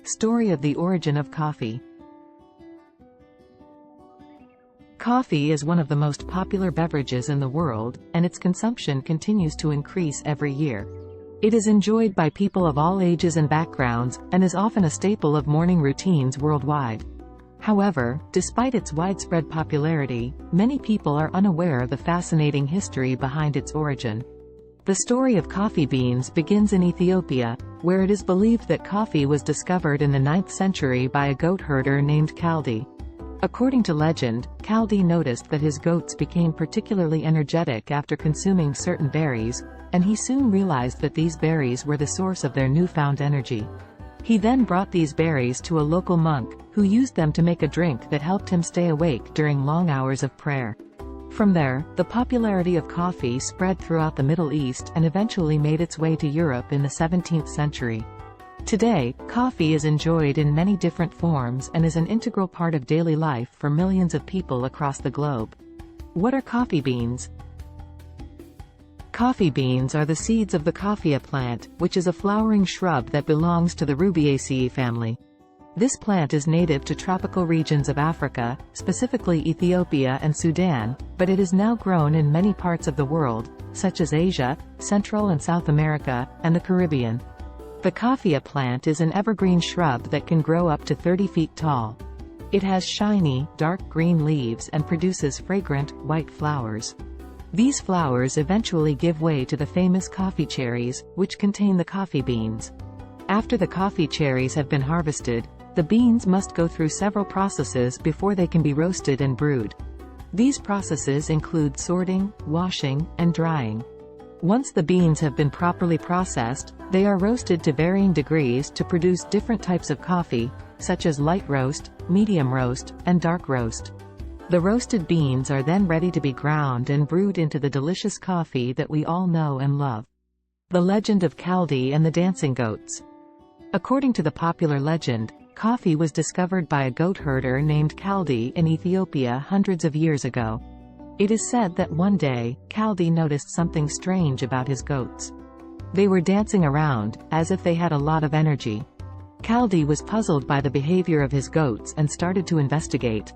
Story of the origin of coffee. Coffee is one of the most popular beverages in the world, and its consumption continues to increase every year. It is enjoyed by people of all ages and backgrounds, and is often a staple of morning routines worldwide. However, despite its widespread popularity, many people are unaware of the fascinating history behind its origin. The story of coffee beans begins in Ethiopia, where it is believed that coffee was discovered in the 9th century by a goat herder named Kaldi. According to legend, Kaldi noticed that his goats became particularly energetic after consuming certain berries, and he soon realized that these berries were the source of their newfound energy. He then brought these berries to a local monk, who used them to make a drink that helped him stay awake during long hours of prayer. From there, the popularity of coffee spread throughout the Middle East and eventually made its way to Europe in the 17th century. Today, coffee is enjoyed in many different forms and is an integral part of daily life for millions of people across the globe. What are coffee beans? Coffee beans are the seeds of the coffea plant, which is a flowering shrub that belongs to the Rubiaceae family. This plant is native to tropical regions of Africa, specifically Ethiopia and Sudan, but it is now grown in many parts of the world, such as Asia, Central and South America, and the Caribbean. The coffea plant is an evergreen shrub that can grow up to 30 feet tall. It has shiny, dark green leaves and produces fragrant, white flowers. These flowers eventually give way to the famous coffee cherries, which contain the coffee beans. After the coffee cherries have been harvested, the beans must go through several processes before they can be roasted and brewed. These processes include sorting, washing, and drying. Once the beans have been properly processed, they are roasted to varying degrees to produce different types of coffee, such as light roast, medium roast, and dark roast. The roasted beans are then ready to be ground and brewed into the delicious coffee that we all know and love. The legend of Kaldi and the dancing goats. According to the popular legend, coffee was discovered by a goat herder named Kaldi in Ethiopia hundreds of years ago. It is said that one day, Kaldi noticed something strange about his goats. They were dancing around, as if they had a lot of energy. Kaldi was puzzled by the behavior of his goats and started to investigate.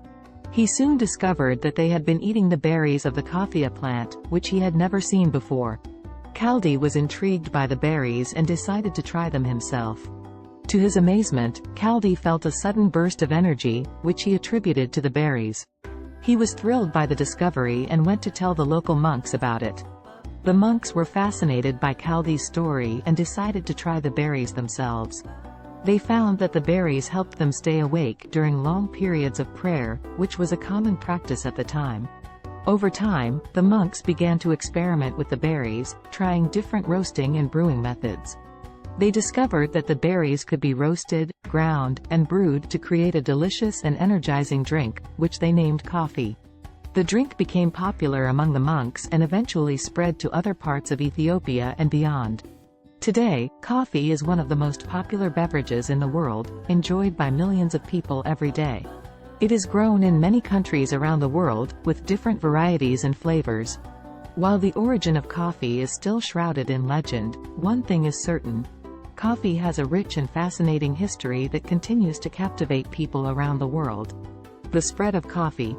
He soon discovered that they had been eating the berries of the coffea plant, which he had never seen before. Kaldi was intrigued by the berries and decided to try them himself. To his amazement, Kaldi felt a sudden burst of energy, which he attributed to the berries. He was thrilled by the discovery and went to tell the local monks about it. The monks were fascinated by Kaldi's story and decided to try the berries themselves. They found that the berries helped them stay awake during long periods of prayer, which was a common practice at the time. Over time, the monks began to experiment with the berries, trying different roasting and brewing methods. They discovered that the berries could be roasted, ground, and brewed to create a delicious and energizing drink, which they named coffee. The drink became popular among the monks and eventually spread to other parts of Ethiopia and beyond. Today, coffee is one of the most popular beverages in the world, enjoyed by millions of people every day. It is grown in many countries around the world, with different varieties and flavors. While the origin of coffee is still shrouded in legend, one thing is certain. Coffee has a rich and fascinating history that continues to captivate people around the world. The spread of coffee.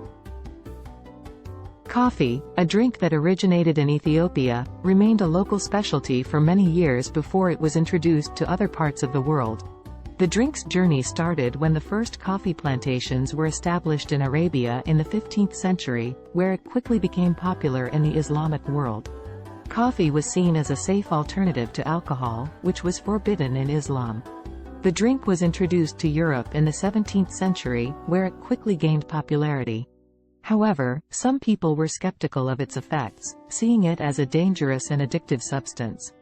Coffee, a drink that originated in Ethiopia, remained a local specialty for many years before it was introduced to other parts of the world. The drink's journey started when the first coffee plantations were established in Arabia in the 15th century, where it quickly became popular in the Islamic world. Coffee was seen as a safe alternative to alcohol, which was forbidden in Islam. The drink was introduced to Europe in the 17th century, where it quickly gained popularity. However, some people were skeptical of its effects, seeing it as a dangerous and addictive substance.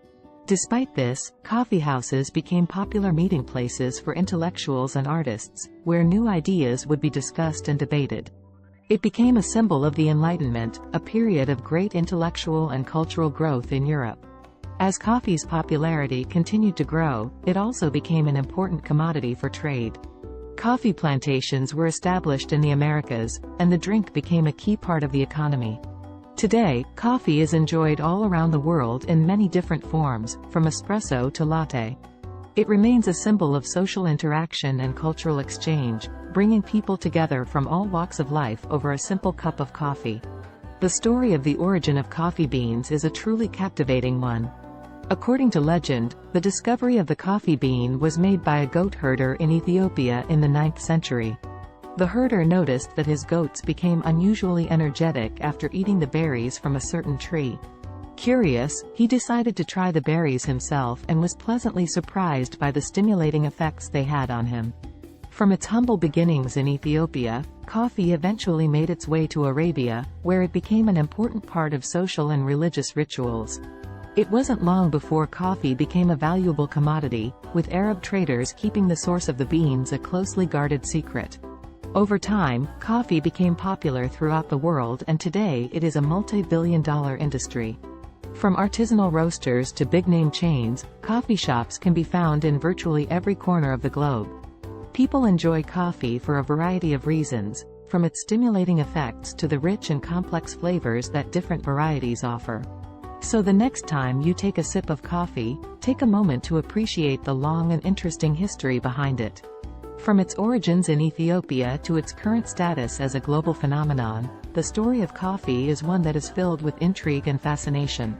Despite this, coffee houses became popular meeting places for intellectuals and artists, where new ideas would be discussed and debated. It became a symbol of the Enlightenment, a period of great intellectual and cultural growth in Europe. As coffee's popularity continued to grow, it also became an important commodity for trade. Coffee plantations were established in the Americas, and the drink became a key part of the economy. Today, coffee is enjoyed all around the world in many different forms, from espresso to latte. It remains a symbol of social interaction and cultural exchange, bringing people together from all walks of life over a simple cup of coffee. The story of the origin of coffee beans is a truly captivating one. According to legend, the discovery of the coffee bean was made by a goat herder in Ethiopia in the 9th century. The herder noticed that his goats became unusually energetic after eating the berries from a certain tree. Curious, he decided to try the berries himself and was pleasantly surprised by the stimulating effects they had on him. From its humble beginnings in Ethiopia, coffee eventually made its way to Arabia, where it became an important part of social and religious rituals. It wasn't long before coffee became a valuable commodity, with Arab traders keeping the source of the beans a closely guarded secret. Over time, coffee became popular throughout the world, and today it is a multi-billion-dollar industry. From artisanal roasters to big-name chains, coffee shops can be found in virtually every corner of the globe. People enjoy coffee for a variety of reasons, from its stimulating effects to the rich and complex flavors that different varieties offer. So the next time you take a sip of coffee, take a moment to appreciate the long and interesting history behind it. From its origins in Ethiopia to its current status as a global phenomenon, the story of coffee is one that is filled with intrigue and fascination.